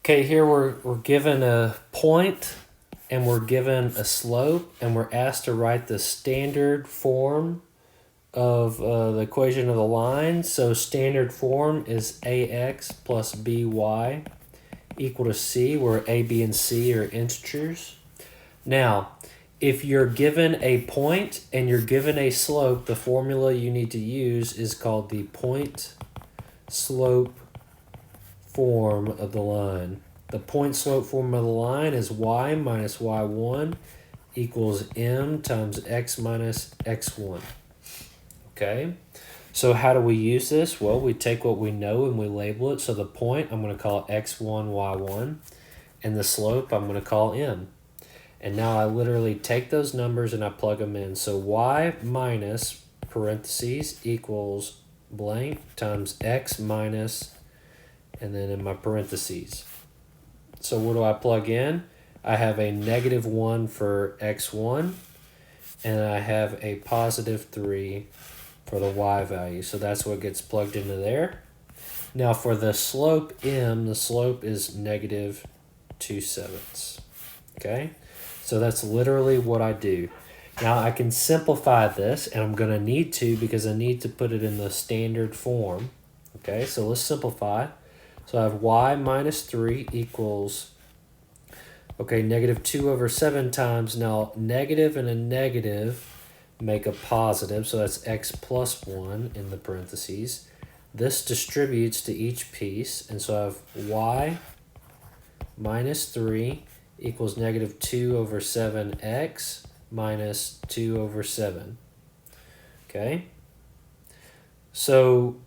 Okay, here we're given a point and we're given a slope and we're asked to write the standard form of the equation of the line. So standard form is ax plus by equal to c, where a, b, and c are integers. Now, if you're given a point and you're given a slope, the formula you need to use is called the point slope form of the line. The point slope form of the line is y minus y1 equals m times x minus x1. Okay, so how do we use this? Well, we take what we know and we label it. So the point, I'm going to call x1, y1, and the slope, I'm going to call m. And now I literally take those numbers and I plug them in. So y minus parentheses equals blank times x minus, and then in my parentheses. So what do I plug in? I have a -1 for x1, and I have a +3 for the y value. So that's what gets plugged into there. Now for the slope m, the slope is -2/7. Okay, so that's literally what I do. Now I can simplify this, and I'm going to need to because I need to put it in the standard form. Okay, so let's simplify. So I have y minus 3 equals, okay, -2/7 times. Now negative and a negative make a positive, so that's x plus 1 in the parentheses. This distributes to each piece, and so I have y minus 3 equals -2/7x minus 2/7. Okay, so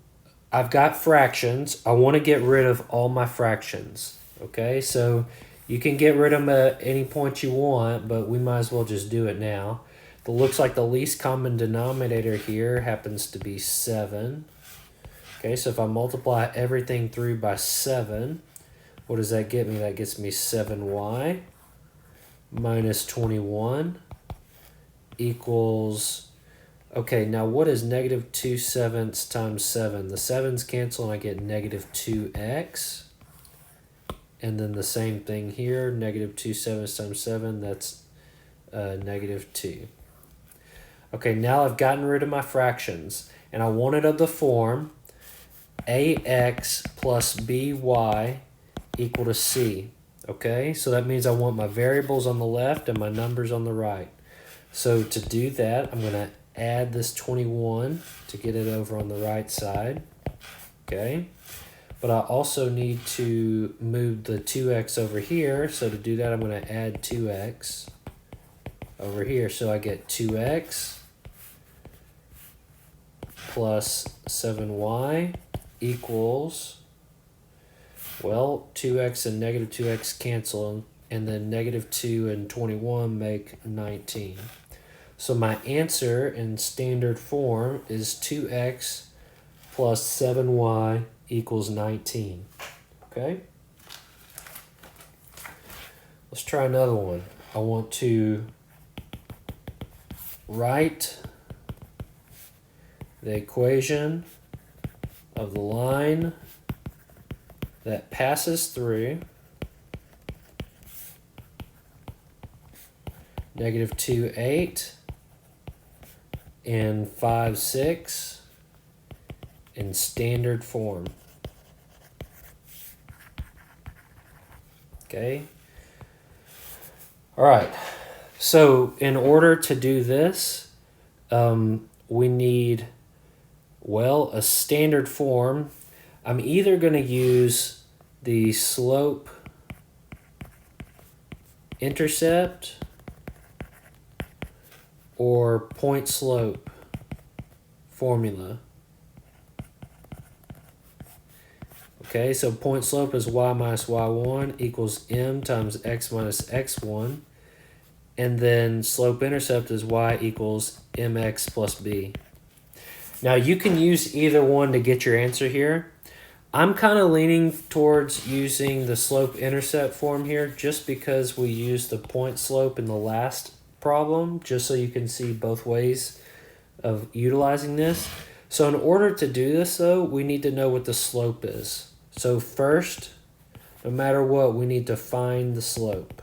I've got fractions. I want to get rid of all my fractions. Okay, so you can get rid of them at any point you want, but we might as well just do it now. It looks like the least common denominator here happens to be 7. Okay, so if I multiply everything through by 7, what does that get me? That gets me 7y minus 21 equals, okay, now what is -2/7 times 7? The 7's cancel and I get -2x. And then the same thing here, -2/7 times 7, that's -2. Okay, now I've gotten rid of my fractions, and I want it of the form ax plus by equal to c. Okay, so that means I want my variables on the left and my numbers on the right. So to do that, I'm going to add this 21 to get it over on the right side. Okay, but I also need to move the 2x over here. So to do that, I'm going to add 2x over here. So I get 2x plus 7y equals, well, 2x and -2x cancel, and then -2 and 21 make 19. So my answer in standard form is 2x plus 7y equals 19. Okay? Let's try another one. I want to write the equation of the line that passes through -2, 8 and 5, 6 in standard form. Okay. All right. So in order to do this, we need, well, a standard form. I'm either going to use the slope intercept or point slope formula. Okay, so point slope is y minus y1 equals m times x minus x1. And then slope intercept is y equals mx plus b. Now you can use either one to get your answer here. I'm kind of leaning towards using the slope intercept form here just because we used the point slope in the last problem, just so you can see both ways of utilizing this. So in order to do this though, we need to know what the slope is. So first, no matter what, we need to find the slope.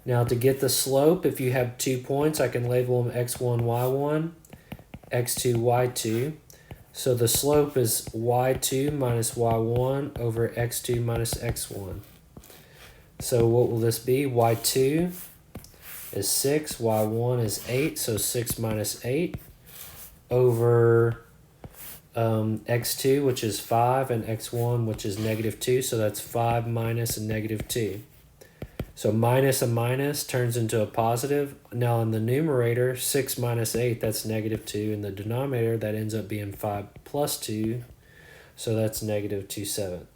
Now to get the slope, if you have 2 points, I can label them x1, y1, x2, y2. So the slope is y2 minus y1 over x2 minus x1. So what will this be? Y2 is 6, y1 is 8, so 6 minus 8 over x2, which is 5, and x1, which is negative 2, so that's 5 minus a negative 2. So minus a minus turns into a positive. Now in the numerator, 6 minus 8, that's negative 2. In the denominator, that ends up being 5 plus 2, so that's negative 2/7.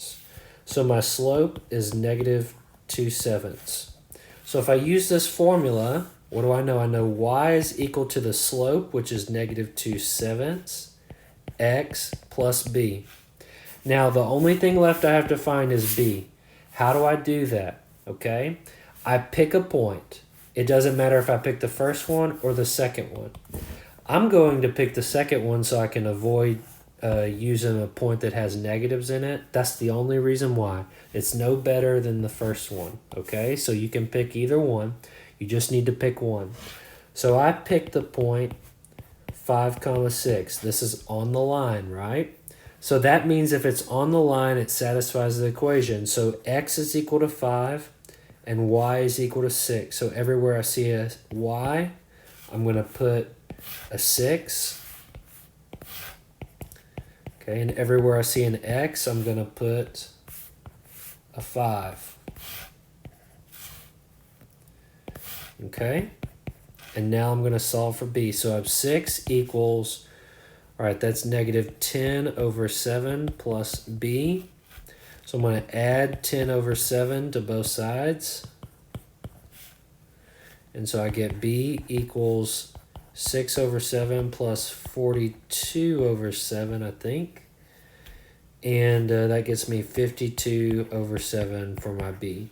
So my slope is negative 2/7. So if I use this formula, what do I know? I know y is equal to the slope, which is negative 2/7, x plus b. Now the only thing left I have to find is b. How do I do that? Okay, I pick a point. It doesn't matter if I pick the first one or the second one. I'm going to pick the second one so I can avoid using a point that has negatives in it. That's the only reason why. It's no better than the first one, okay? So you can pick either one. You just need to pick one. So I picked the point 5, 6. This is on the line, right? So that means if it's on the line, it satisfies the equation. So x is equal to 5 and y is equal to 6. So everywhere I see a y, I'm going to put a 6. Okay, and everywhere I see an x, I'm going to put a 5. Okay, and now I'm going to solve for b. So I have 6 equals... All right, that's negative 10 over 7 plus b. So I'm going to add 10 over 7 to both sides. And so I get b equals 6 over 7 plus 42 over 7, I think. And that gets me 52 over 7 for my b.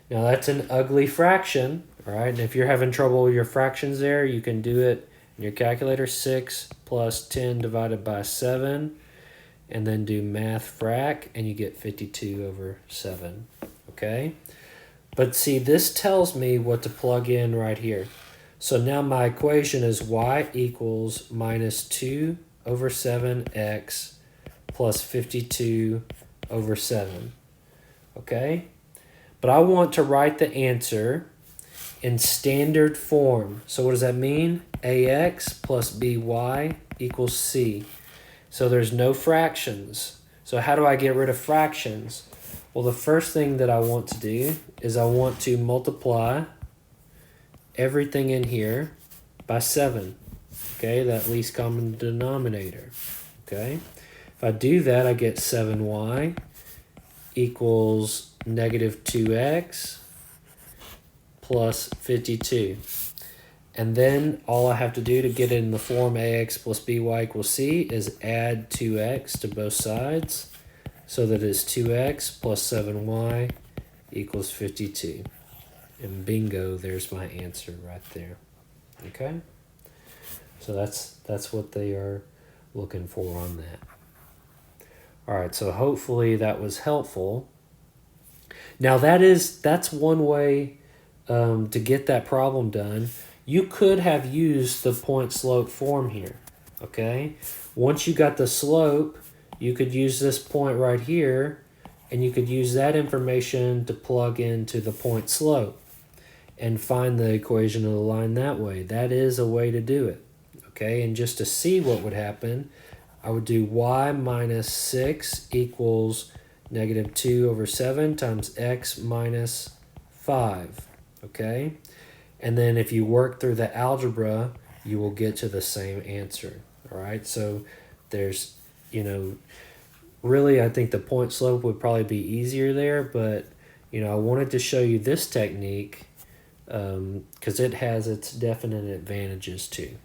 Now that's an ugly fraction, all right? And if you're having trouble with your fractions there, you can do it in your calculator. 6 plus 10 divided by 7, and then do math frac, and you get 52 over 7, okay? But see, this tells me what to plug in right here. So now my equation is y equals minus 2 over 7x plus 52 over 7, okay? But I want to write the answer in standard form. So what does that mean? ax plus by equals c. So there's no fractions. So how do I get rid of fractions? Well, the first thing that I want to do is I want to multiply everything in here by 7. Okay, that least common denominator. Okay, if I do that, I get 7y equals negative 2x plus 52. And then all I have to do to get it in the form ax plus by equals c is add 2x to both sides, so that it's 2x plus 7y equals 52. And bingo, there's my answer right there. Okay? So that's what they are looking for on that. All right, so hopefully that was helpful. Now that's one way to get that problem done. You could have used the point slope form here, okay? Once you got the slope, you could use this point right here, and you could use that information to plug into the point slope and find the equation of the line that way. That is a way to do it, okay? And just to see what would happen, I would do y minus 6 equals negative 2 over 7 times x minus 5, okay? And then if you work through the algebra, you will get to the same answer, all right? So there's, really I think the point slope would probably be easier there, but, I wanted to show you this technique because it has its definite advantages too.